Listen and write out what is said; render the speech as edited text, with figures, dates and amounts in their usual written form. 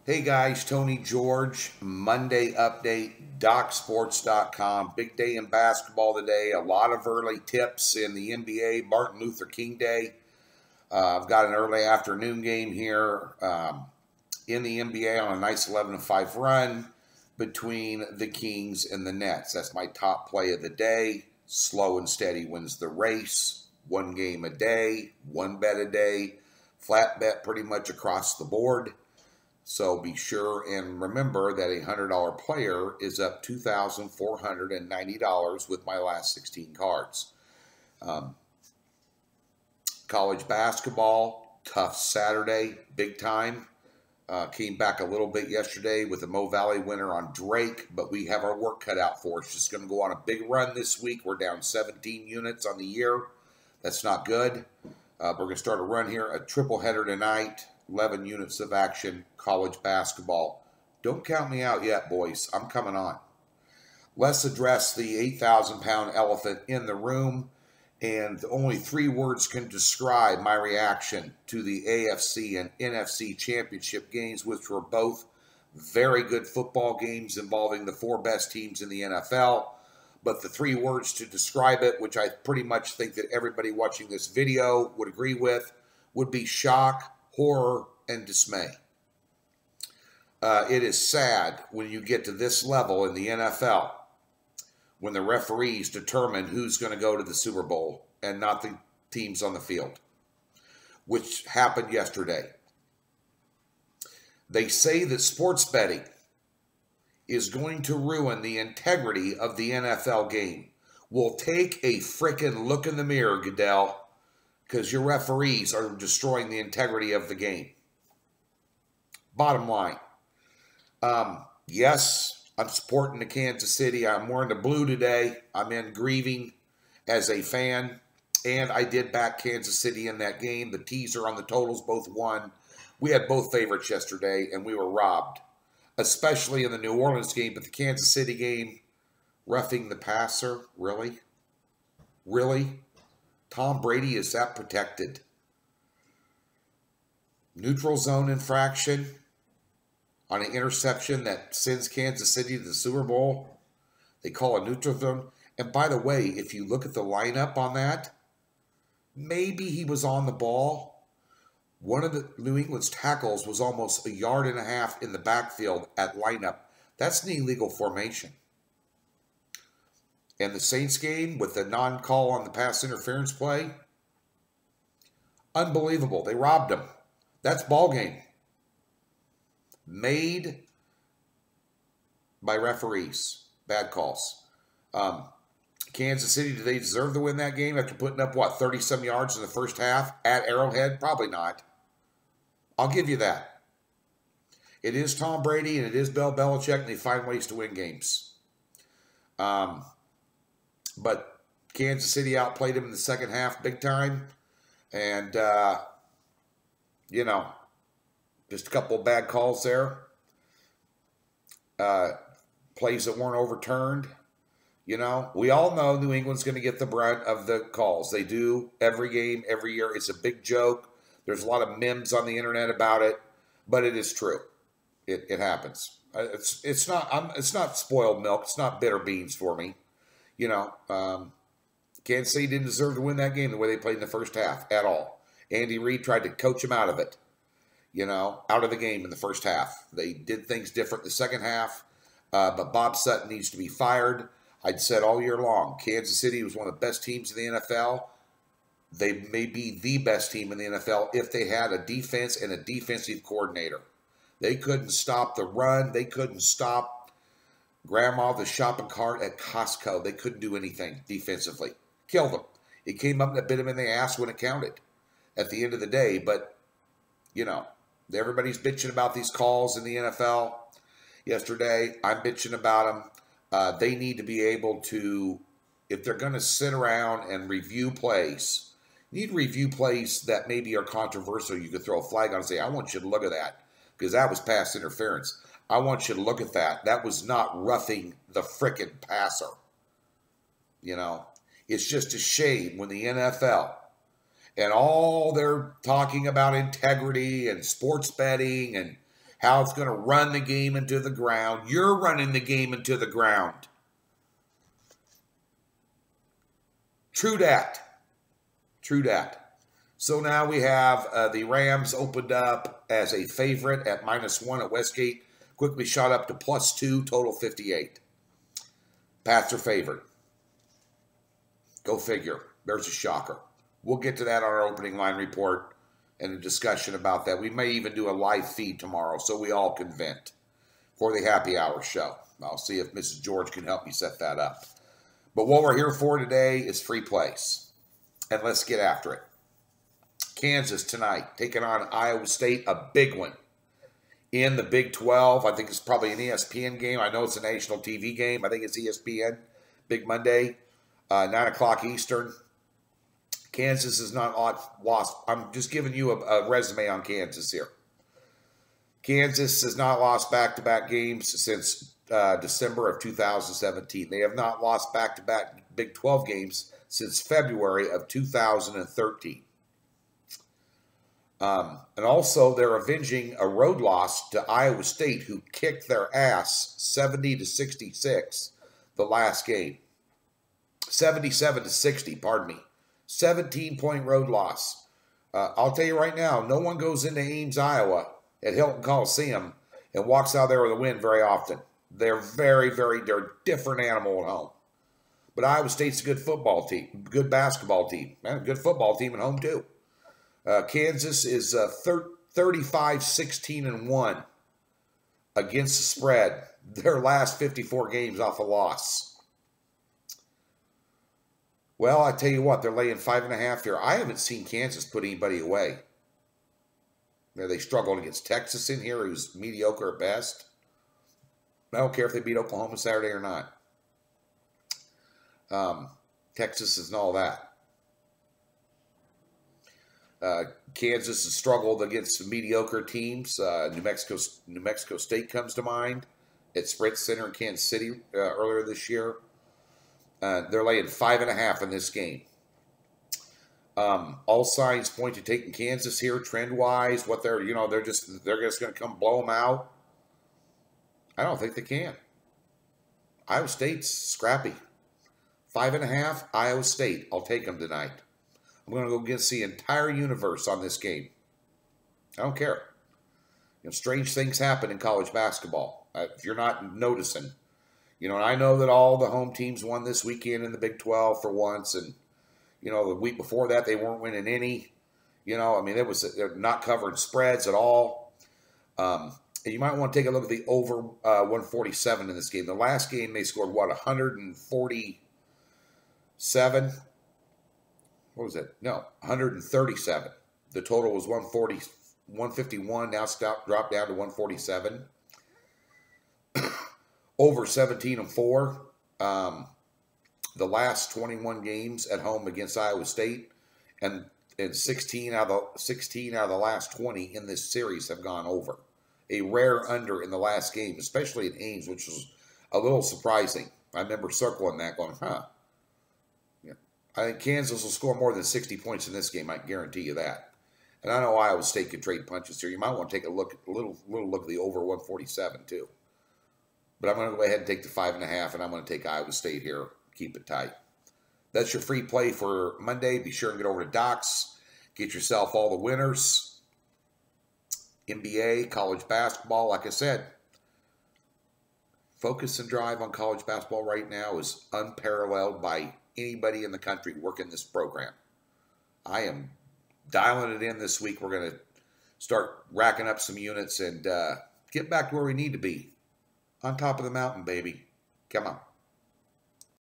Hey guys, Tony George, Monday update, DocSports.com. Big day in basketball today. A lot of early tips in the NBA, Martin Luther King Day. I've got an early afternoon game here in the NBA on a nice 11-5 run between the Kings and the Nets. That's my top play of the day. Slow and steady wins the race. One game a day, one bet a day. Flat bet pretty much across the board. So be sure and remember that a $100 player is up $2,490 with my last 16 cards. College basketball, tough Saturday, big time. Came back a little bit yesterday with the Mo Valley winner on Drake, but we have our work cut out for us. Just going to go on a big run this week. We're down 17 units on the year. That's not good. We're going to start a run here, a triple header tonight. 11 units of action, college basketball. Don't count me out yet, boys. I'm coming on. Let's address the 8,000-pound elephant in the room, and only 3 words can describe my reaction to the AFC and NFC championship games, which were both very good football games involving the 4 best teams in the NFL. But the 3 words to describe it, which I pretty much think that everybody watching this video would agree with, would be shock, horror, and dismay. It is sad when you get to this level in the NFL, when the referees determine who's going to go to the Super Bowl and not the teams on the field, which happened yesterday. They say that sports betting is going to ruin the integrity of the NFL game. Well, take a frickin' look in the mirror, Goodell, because your referees are destroying the integrity of the game. Bottom line, yes, I'm supporting the Kansas City. I'm wearing the blue today. I'm in grieving as a fan, and I did back Kansas City in that game. The teaser on the totals both won. We had both favorites yesterday, and we were robbed, especially in the New Orleans game. But the Kansas City game, roughing the passer, really? Really? Tom Brady is that protected? Neutral zone infraction on an interception that sends Kansas City to the Super Bowl. They call a neutral zone. And by the way, if you look at the lineup on that, maybe he was on the ball. One of the New England's tackles was almost 1.5 yards in the backfield at lineup. That's an illegal formation. And the Saints game with the non-call on the pass interference play, unbelievable. They robbed them. That's ball game. Made by referees. Bad calls. Kansas City, do they deserve to win that game after putting up, 30-some yards in the first half at Arrowhead? Probably not. I'll give you that. It is Tom Brady and it is Bill Belichick, and they find ways to win games. But Kansas City outplayed him in the second half big time. And, just a couple of bad calls there. Plays that weren't overturned. We all know New England's going to get the brunt of the calls. They do every game, every year. It's a big joke. There's a lot of memes on the internet about it, but it is true. It happens. It's not spoiled milk. It's not bitter beans for me. Kansas City didn't deserve to win that game the way they played in the first half at all. Andy Reid tried to coach them out of it, out of the game in the first half. They did things different the second half, but Bob Sutton needs to be fired. I'd said all year long, Kansas City was one of the best teams in the NFL. They may be the best team in the NFL if they had a defense and a defensive coordinator. They couldn't stop the run. They couldn't stop Grandma the shopping cart at Costco. They couldn't do anything defensively. Killed them. It came up and bit them in the ass when it counted at the end of the day. But, everybody's bitching about these calls in the NFL yesterday. I'm bitching about them. They need to be able to, if they're going to sit around and review plays, you need to review plays that maybe are controversial. You could throw a flag on and say, I want you to look at that because that was pass interference. I want you to look at that. That was not roughing the frickin' passer. It's just a shame when the NFL and all they're talking about integrity and sports betting and how it's going to run the game into the ground. You're running the game into the ground. True that. True that. So now we have the Rams opened up as a favorite at -1 at Westgate. Quickly shot up to +2, total 58. Pats are favored. Go figure. There's a shocker. We'll get to that on our opening line report and a discussion about that. We may even do a live feed tomorrow so we all can vent for the happy hour show. I'll see if Mrs. George can help me set that up. But what we're here for today is free plays. And let's get after it. Kansas tonight taking on Iowa State, a big one. In the Big 12, I think it's probably an ESPN game. I know it's a national TV game. I think it's ESPN, Big Monday, 9 o'clock Eastern. Kansas is not lost. I'm just giving you a resume on Kansas here. Kansas has not lost back-to-back games since December of 2017. They have not lost back-to-back Big 12 games since February of 2013. And also, they're avenging a road loss to Iowa State, who kicked their ass 70-66 the last game. 77-60, pardon me. 17-point road loss. I'll tell you right now, no one goes into Ames, Iowa at Hilton Coliseum and walks out there with a win very often. They're they're a different animal at home. But Iowa State's a good football team, good basketball team, and a good football team at home too. Kansas is 35-16-1 against the spread. Their last 54 games off a loss. Well, I tell you what, they're laying 5.5 here. I haven't seen Kansas put anybody away. They struggled against Texas in here, who's mediocre at best. I don't care if they beat Oklahoma Saturday or not. Texas isn't all that. Kansas has struggled against mediocre teams. New Mexico State comes to mind at Sprint Center in Kansas City earlier this year. They're laying 5.5 in this game. All signs point to taking Kansas here trend-wise. What they're just going to come blow them out. I don't think they can. Iowa State's scrappy. 5.5, Iowa State. I'll take them tonight. I'm going to go against the entire universe on this game. I don't care. Strange things happen in college basketball. If you're not noticing. And I know that all the home teams won this weekend in the Big 12 for once. And, the week before that, they weren't winning any. They're not covering spreads at all. And you might want to take a look at the over 147 in this game. The last game, they scored, 147? What was it? No, 137. The total was 151. Now it's dropped down to 147. Over 17-4. The last 21 games at home against Iowa State, and 16 out of the last 20 in this series have gone over. A rare under in the last game, especially in Ames, which was a little surprising. I remember circling that, going, I think Kansas will score more than 60 points in this game. I can guarantee you that. And I know Iowa State can trade punches here. You might want to take a little look at the over 147 too. But I'm going to go ahead and take the 5.5, and I'm going to take Iowa State here. Keep it tight. That's your free play for Monday. Be sure and get over to Docs. Get yourself all the winners. NBA, college basketball. Like I said, focus and drive on college basketball right now is unparalleled by anybody in the country working this program. I am dialing it in this week. We're going to start racking up some units and get back to where we need to be. On top of the mountain, baby. Come on.